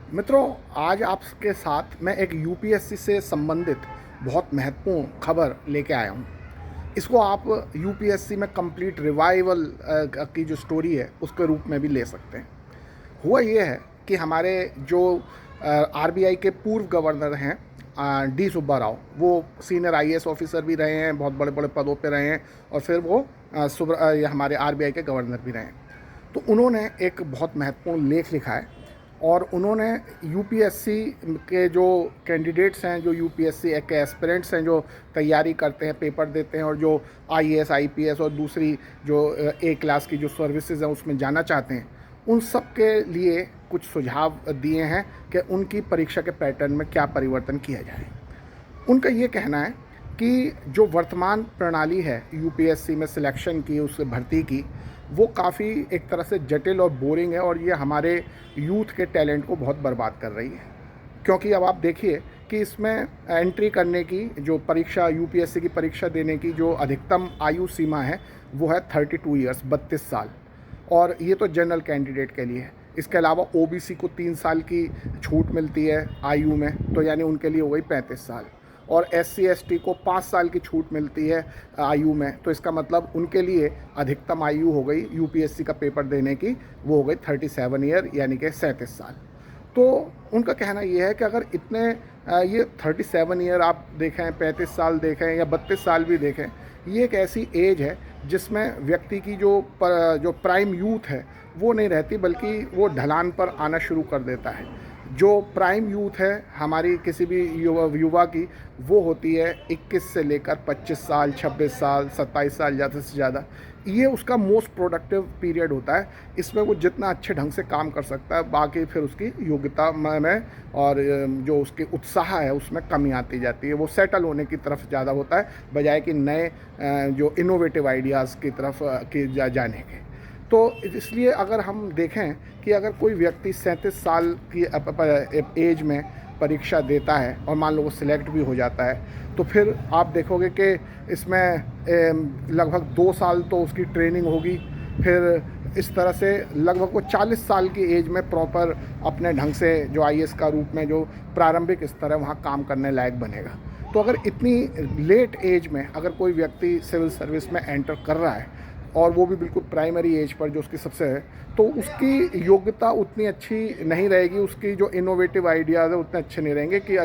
मित्रों, आज आपके साथ मैं एक यूपीएससी से संबंधित बहुत महत्वपूर्ण खबर लेके आया हूँ। इसको आप यूपीएससी में कंप्लीट रिवाइवल की जो स्टोरी है उसके रूप में भी ले सकते हैं। हुआ ये है कि हमारे जो आरबीआई के पूर्व गवर्नर हैं डी सुब्बा राव, वो सीनियर आईएएस ऑफिसर भी रहे हैं, बहुत बड़े बड़े पदों पे रहे हैं और फिर वो हमारे आरबीआई के गवर्नर भी रहे हैं। तो उन्होंने एक बहुत महत्वपूर्ण लेख लिखा है और उन्होंने यूपीएससी के जो कैंडिडेट्स हैं, जो यूपीएससी के एस्पिरेंट्स हैं, जो तैयारी करते हैं, पेपर देते हैं और जो आईएएस आईपीएस और दूसरी जो ए क्लास की जो सर्विसेज हैं उसमें जाना चाहते हैं, उन सब के लिए कुछ सुझाव दिए हैं कि उनकी परीक्षा के पैटर्न में क्या परिवर्तन किया जाए। उनका ये कहना है कि जो वर्तमान प्रणाली है यूपीएससी में सिलेक्शन की, उस भर्ती की, वो काफ़ी एक तरह से जटिल और बोरिंग है और ये हमारे यूथ के टैलेंट को बहुत बर्बाद कर रही है। क्योंकि अब आप देखिए कि इसमें एंट्री करने की जो परीक्षा, यूपीएससी की परीक्षा देने की जो अधिकतम आयु सीमा है वो है 32 ईयर्स, 32 साल। और ये तो जनरल कैंडिडेट के लिए है। इसके अलावा ओबीसी को 3 साल की छूट मिलती है आयु में, तो यानी उनके लिए हो गई 35 साल। और एससी एसटी को 5 साल की छूट मिलती है आयु में, तो इसका मतलब उनके लिए अधिकतम आयु हो गई यूपीएससी का पेपर देने की, वो हो गई 37 ईयर यानी कि 37 साल। तो उनका कहना ये है कि अगर इतने ये 37 ईयर आप देखें, 35 साल देखें या 32 साल भी देखें, ये एक ऐसी एज है जिसमें व्यक्ति की जो प्राइम यूथ है वो नहीं रहती, बल्कि वो ढलान पर आना शुरू कर देता है। जो प्राइम यूथ है हमारी किसी भी युवा की, वो होती है 21 से लेकर 25 साल, 26 साल, 27 साल ज़्यादा से ज़्यादा। ये उसका मोस्ट प्रोडक्टिव पीरियड होता है। इसमें वो जितना अच्छे ढंग से काम कर सकता है, बाकी फिर उसकी योग्यता में और जो उसके उत्साह है उसमें कमी आती जाती है। वो सेटल होने की तरफ ज़्यादा होता है बजाय कि नए जो इनोवेटिव आइडियाज़ की तरफ जाने के। तो इसलिए अगर हम देखें कि अगर कोई व्यक्ति 37 साल की एज में परीक्षा देता है और मान लो वो सिलेक्ट भी हो जाता है, तो फिर आप देखोगे कि इसमें लगभग 2 साल तो उसकी ट्रेनिंग होगी। फिर इस तरह से लगभग वो 40 साल की एज में प्रॉपर अपने ढंग से जो आईएएस का रूप में जो प्रारंभिक स्तर है वहाँ काम करने लायक बनेगा। तो अगर इतनी लेट एज में अगर कोई व्यक्ति सिविल सर्विस में एंटर कर रहा है और वो भी बिल्कुल प्राइमरी एज पर जो उसकी सबसे है, तो उसकी योग्यता उतनी अच्छी नहीं रहेगी, उसकी जो इनोवेटिव आइडियाज़ है उतने अच्छे नहीं रहेंगे कि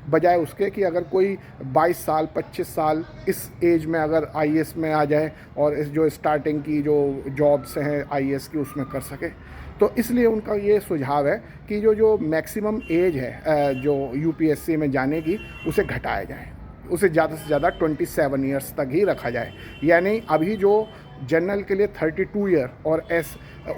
बजाय उसके कि अगर कोई 22 साल 25 साल इस एज में अगर आईएएस में आ जाए और इस जो स्टार्टिंग की जो जॉब्स हैं आईएएस की उसमें कर सके। तो इसलिए उनका ये सुझाव है कि जो मैक्सिमम एज है जो यूपीएससी में जाने की, उसे घटाया जाए, उसे ज़्यादा से ज़्यादा 27 ईयर्स तक ही रखा जाए। यानी अभी जो जनरल के लिए 32 ईयर और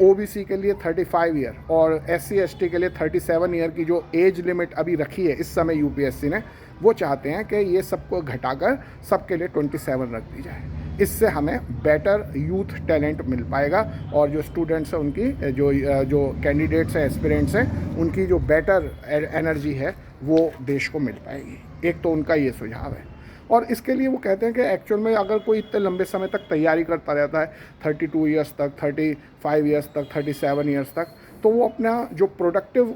ओबीसी के लिए 35 ईयर और एससी एसटी के लिए 37 ईयर की जो एज लिमिट अभी रखी है इस समय यूपीएससी ने, वो चाहते हैं कि ये सबको घटाकर सबके लिए 27 रख दी जाए। इससे हमें बेटर यूथ टैलेंट मिल पाएगा और जो स्टूडेंट्स हैं उनकी जो कैंडिडेट्स हैं, एस्पिरेंट्स हैं, उनकी जो बेटर एनर्जी है वो देश को मिल पाएगी। एक तो उनका ये सुझाव है। और इसके लिए वो कहते हैं कि एक्चुअल में अगर कोई इतने लंबे समय तक तैयारी करता रहता है, 32 ईयर्स तक, 35 ईयर्स तक, 37 ईयर्स तक, तो वो अपना जो प्रोडक्टिव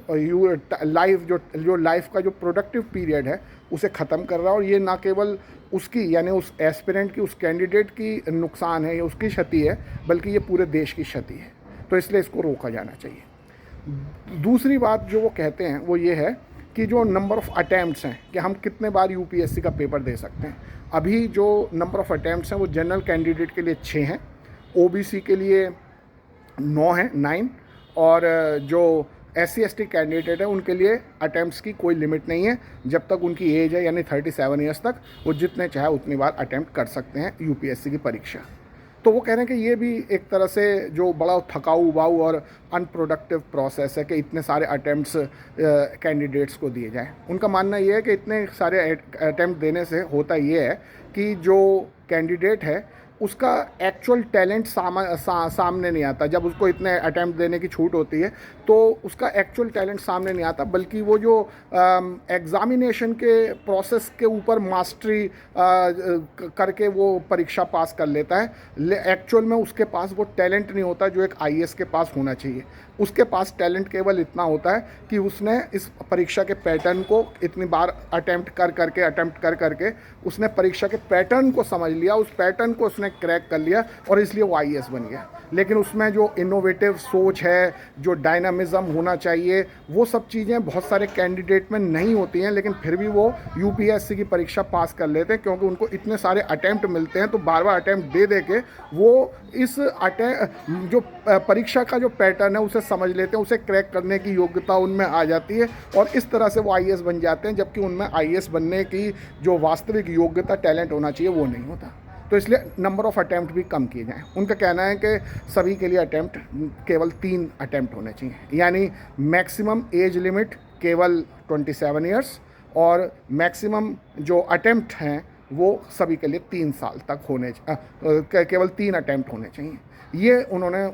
लाइफ जो लाइफ का जो प्रोडक्टिव पीरियड है उसे ख़त्म कर रहा है। और ये ना केवल उसकी यानी उस एस्पिरेंट की, उस कैंडिडेट की नुकसान है या उसकी क्षति है, बल्कि ये पूरे देश की क्षति है। तो इसलिए इसको रोका जाना चाहिए। दूसरी बात जो वो कहते हैं वो ये है कि जो नंबर ऑफ़ अटैम्प्ट्स हैं कि हम कितने बार यूपीएससी का पेपर दे सकते हैं। अभी जो नंबर ऑफ़ अटैम्प्ट्स हैं वो जनरल कैंडिडेट के लिए 6 हैं, ओबीसी के लिए 9 हैं, 9, और जो एससी एसटी कैंडिडेट है उनके लिए अटैम्प्ट्स की कोई लिमिट नहीं है। जब तक उनकी एज है यानी 37 ईयर्स तक, वो जितने चाहे उतनी बार अटैम्प्ट कर सकते हैं यूपीएससी की परीक्षा। तो वो कह रहे हैं कि ये भी एक तरह से जो बड़ा थकाऊ उबाऊ और अनप्रोडक्टिव प्रोसेस है कि इतने सारे अटैम्प्ट्स कैंडिडेट्स को दिए जाएं। उनका मानना ये है कि इतने सारे अटैम्प्ट देने से होता ये है कि जो कैंडिडेट है उसका एक्चुअल टैलेंट सामने नहीं आता। जब उसको इतने अटैम्प्ट देने की छूट होती है तो उसका एक्चुअल टैलेंट सामने नहीं आता, बल्कि वो जो एग्ज़ामिनेशन के प्रोसेस के ऊपर मास्टरी करके वो परीक्षा पास कर लेता है। एक्चुअल में उसके पास वो टैलेंट नहीं होता जो एक आईएएस के पास होना चाहिए। उसके पास टैलेंट केवल इतना होता है कि उसने इस परीक्षा के पैटर्न को इतनी बार अटेम्प्ट कर करके उसने परीक्षा के पैटर्न को समझ लिया, उस पैटर्न को उसने क्रैक कर लिया और इसलिए वो आईएएस बन गया। लेकिन उसमें जो इनोवेटिव सोच है, जो डायनामिज़म होना चाहिए, वो सब चीज़ें बहुत सारे कैंडिडेट में नहीं होती हैं, लेकिन फिर भी वो यूपीएससी की परीक्षा पास कर लेते हैं, क्योंकि उनको इतने सारे अटैम्प्ट मिलते हैं। तो बार बार अटैम्प्ट दे के वो इस जो परीक्षा का जो पैटर्न है उसे समझ लेते हैं, उसे क्रैक करने की योग्यता उनमें आ जाती है और इस तरह से वो आईएएस बन जाते हैं, जबकि उनमें आईएएस बनने की जो वास्तविक योग्यता, टैलेंट होना चाहिए, वो नहीं होता। तो इसलिए नंबर ऑफ़ अटैम्प्ट भी कम किए जाएँ। उनका कहना है कि सभी के लिए अटैम्प्ट केवल 3 अटैम्प्ट होने चाहिए, यानी मैक्सिमम एज लिमिट केवल 27 ईयर्स और मैक्सिमम जो अटैम्प्ट हैं वो सभी के लिए 3 साल तक होने केवल 3 अटैम्प्ट होने चाहिए। ये उन्होंने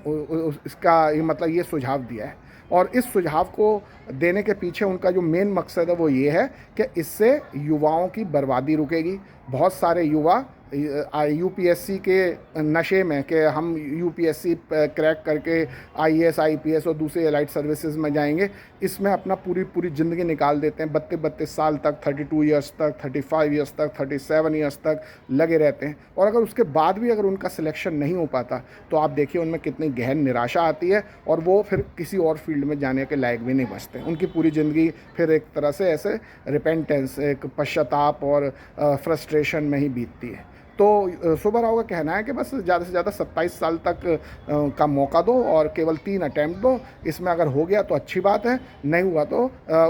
इसका मतलब ये सुझाव दिया है और इस सुझाव को देने के पीछे उनका जो मेन मकसद है वो ये है कि इससे युवाओं की बर्बादी रुकेगी। बहुत सारे युवा यूपीएससी के नशे में कि हम यूपीएससी क्रैक करके आईएएस, आईपीएस और दूसरे एलाइड सर्विसेज में जाएंगे, इसमें अपना पूरी ज़िंदगी निकाल देते हैं। 32 साल तक, 32 ईयर्स तक, 35 ईयर्स तक, 37 ईयर्स तक लगे रहते हैं और अगर उसके बाद भी अगर उनका सिलेक्शन नहीं हो पाता तो आप देखिए उनमें कितनी गहन निराशा आती है और वो फिर किसी और फील्ड में जाने के लायक भी नहीं बचते। उनकी पूरी ज़िंदगी फिर एक तरह से ऐसे रिपेंटेंस, एक पश्चाताप और फ्रस्ट्रेशन में ही बीतती है। तो शोभा राव का कहना है कि बस ज़्यादा से ज़्यादा 27 साल तक का मौका दो और केवल 3 अटैम्प्ट दो। इसमें अगर हो गया तो अच्छी बात है, नहीं हुआ तो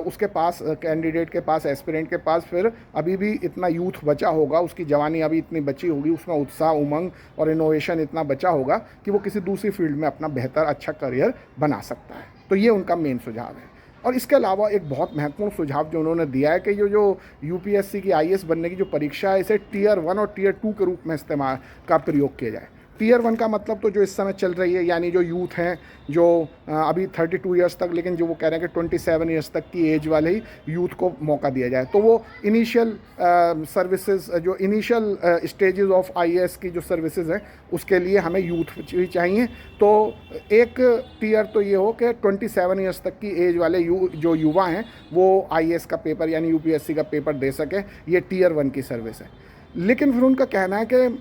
उसके पास, कैंडिडेट के पास, एस्पिरेंट के पास फिर अभी भी इतना यूथ बचा होगा, उसकी जवानी अभी इतनी बची होगी, उसमें उत्साह, उमंग और इनोवेशन इतना बचा होगा कि वो किसी दूसरी फील्ड में अपना बेहतर, अच्छा करियर बना सकता है। तो ये उनका मेन सुझाव है। और इसके अलावा एक बहुत महत्वपूर्ण सुझाव जो उन्होंने दिया है कि जो यूपीएससी की आईएएस बनने की जो परीक्षा है, इसे टियर 1 और टियर 2 के रूप में इस्तेमाल का प्रयोग किया जाए। टियर 1 का मतलब तो जो इस समय चल रही है, यानी जो यूथ हैं जो अभी 32 ईयर्स तक, लेकिन जो वो कह रहे हैं कि 27 ईयर्स तक की एज वाले ही यूथ को मौका दिया जाए। तो वो इनिशियल सर्विसेज, जो इनिशियल स्टेजेस ऑफ आईएएस की जो सर्विसेज हैं, उसके लिए हमें यूथ भी चाहिए। तो एक टियर तो ये हो कि 27 ईयर्स तक की एज वाले जो युवा हैं वो आईएएस का पेपर यानी यूपीएससी का पेपर दे सकें। ये टियर 1 की सर्विस है। लेकिन फिर उनका कहना है कि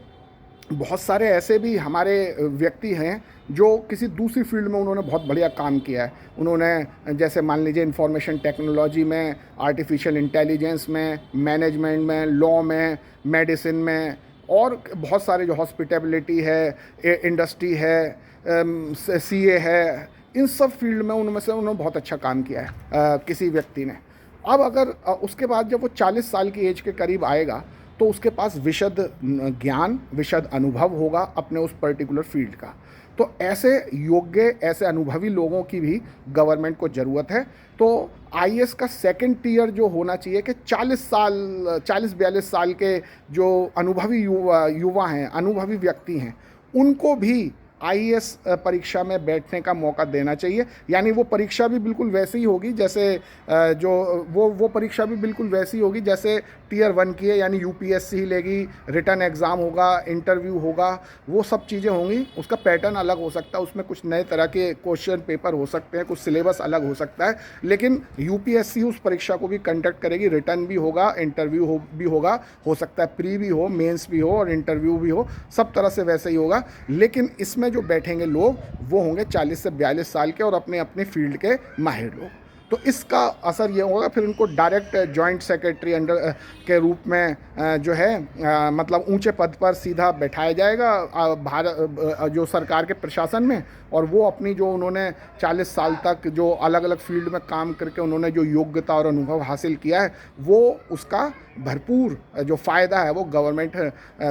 बहुत सारे ऐसे भी हमारे व्यक्ति हैं जो किसी दूसरी फील्ड में उन्होंने बहुत बढ़िया काम किया है। उन्होंने जैसे मान लीजिए इंफॉर्मेशन टेक्नोलॉजी में, आर्टिफिशियल इंटेलिजेंस में, मैनेजमेंट में, लॉ में, मेडिसिन में और बहुत सारे, जो हॉस्पिटैलिटी है, इंडस्ट्री है, सीए है, इन सब फील्ड में उनमें से उन्होंने बहुत अच्छा काम किया है किसी व्यक्ति ने। अब अगर उसके बाद जब वो 40 साल की एज के करीब आएगा तो उसके पास विशद ज्ञान, विशद अनुभव होगा अपने उस पर्टिकुलर फील्ड का। तो ऐसे योग्य, ऐसे अनुभवी लोगों की भी गवर्नमेंट को ज़रूरत है। तो आईएएस का सेकंड टियर जो होना चाहिए कि 40-42 साल के जो अनुभवी युवा हैं, अनुभवी व्यक्ति हैं, उनको भी आईएएस परीक्षा में बैठने का मौका देना चाहिए। यानी वो परीक्षा भी बिल्कुल वैसी ही होगी जैसे जो वो परीक्षा भी बिल्कुल वैसी होगी जैसे टियर 1 की है, यानी यूपीएससी ही लेगी, रिटन एग्ज़ाम होगा, इंटरव्यू होगा, वो सब चीज़ें होंगी। उसका पैटर्न अलग हो सकता है, उसमें कुछ नए तरह के क्वेश्चन पेपर हो सकते हैं, कुछ सिलेबस अलग हो सकता है, लेकिन यूपीएससी उस परीक्षा को भी कंडक्ट करेगी। रिटन भी होगा, इंटरव्यू भी होगा, हो सकता है प्री भी हो, मेंस भी हो और इंटरव्यू भी हो, सब तरह से वैसे ही होगा। लेकिन इसमें जो बैठेंगे लोग वो होंगे 40 से 42 साल के और अपने अपने फील्ड के माहिर लोग। तो इसका असर ये होगा, फिर उनको डायरेक्ट जॉइंट सेक्रेटरी अंडर के रूप में जो है मतलब ऊंचे पद पर सीधा बैठाया जाएगा भारत जो सरकार के प्रशासन में। और वो अपनी जो उन्होंने 40 साल तक जो अलग अलग फील्ड में काम करके उन्होंने जो योग्यता और अनुभव हासिल किया है, वो उसका भरपूर जो फ़ायदा है वो गवर्नमेंट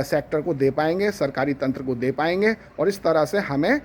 सेक्टर को दे पाएंगे, सरकारी तंत्र को दे पाएंगे। और इस तरह से हमें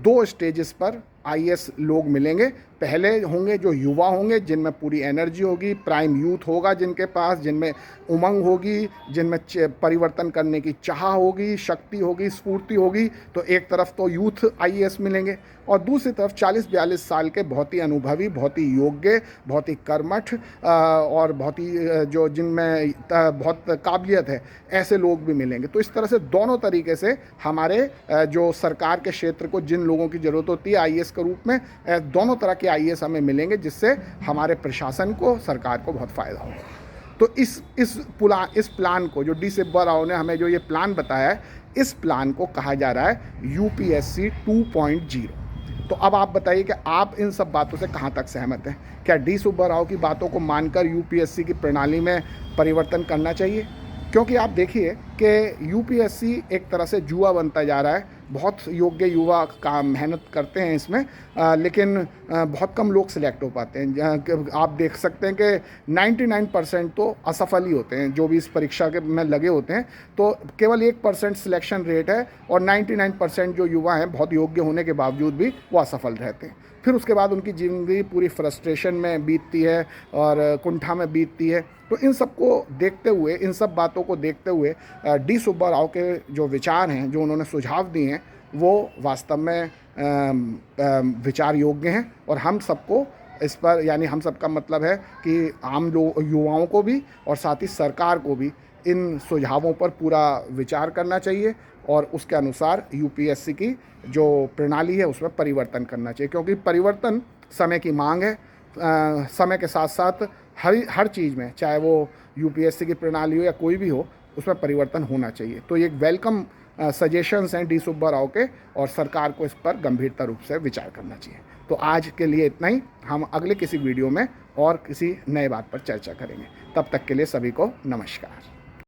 2 स्टेजेस पर आईएएस लोग मिलेंगे, पहले होंगे जो युवा होंगे, जिनमें पूरी एनर्जी होगी, प्राइम यूथ होगा जिनके पास, जिनमें उमंग होगी, जिनमें परिवर्तन करने की चाह होगी, शक्ति होगी, स्फूर्ति होगी। तो एक तरफ तो यूथ आईएएस मिलेंगे और दूसरी तरफ 40-42 साल के बहुत ही अनुभवी, बहुत ही योग्य, बहुत ही कर्मठ और बहुत ही जो जिनमें बहुत काबिलियत है, ऐसे लोग भी मिलेंगे। तो इस तरह से दोनों तरीके से हमारे जो सरकार के क्षेत्र को जिन लोगों की ज़रूरत होती है आईएएस के रूप में, दोनों तरह के आईएएस हमें मिलेंगे, जिससे हमारे प्रशासन को, सरकार को बहुत फ़ायदा होगा। तो इस प्लान को जो डी सुब्बा राव ने हमें जो ये प्लान बताया है, इस प्लान को कहा जा रहा है यूपीएससी 2.0। तो अब आप बताइए कि आप इन सब बातों से कहाँ तक सहमत हैं? क्या डी सुब्बा राव की बातों को मानकर यूपीएससी की प्रणाली में परिवर्तन करना चाहिए? क्योंकि आप देखिए कि यूपीएससी एक तरह से जुआ बनता जा रहा है। बहुत योग्य युवा काम मेहनत करते हैं इसमें, लेकिन बहुत कम लोग सिलेक्ट हो पाते हैं। आप देख सकते हैं कि 99% तो असफल ही होते हैं जो भी इस परीक्षा के में लगे होते हैं। तो केवल 1% सिलेक्शन रेट है और 99% जो युवा हैं बहुत योग्य होने के बावजूद भी वो असफल रहते हैं। फिर उसके बाद उनकी ज़िंदगी पूरी फ्रस्ट्रेशन में बीतती है और कुंठा में बीतती है। तो इन सब को देखते हुए, इन सब बातों को देखते हुए डी सुब्बा राव के जो विचार हैं, जो उन्होंने सुझाव दिए हैं, वो वास्तव में विचार योग्य हैं। और हम सबको इस पर, यानी हम सबका मतलब है कि आम लोग, युवाओं को भी और साथ ही सरकार को भी इन सुझावों पर पूरा विचार करना चाहिए और उसके अनुसार यूपीएससी की जो प्रणाली है उसमें परिवर्तन करना चाहिए। क्योंकि परिवर्तन समय की मांग है। समय के साथ साथ हर चीज़ में, चाहे वो यूपीएससी की प्रणाली हो या कोई भी हो, उसमें परिवर्तन होना चाहिए। तो ये एक वेलकम सजेशंस हैं डी सुब्बा राव के, और सरकार को इस पर गंभीरता रूप से विचार करना चाहिए। तो आज के लिए इतना ही। हम अगले किसी वीडियो में और किसी नए बात पर चर्चा करेंगे। तब तक के लिए सभी को नमस्कार।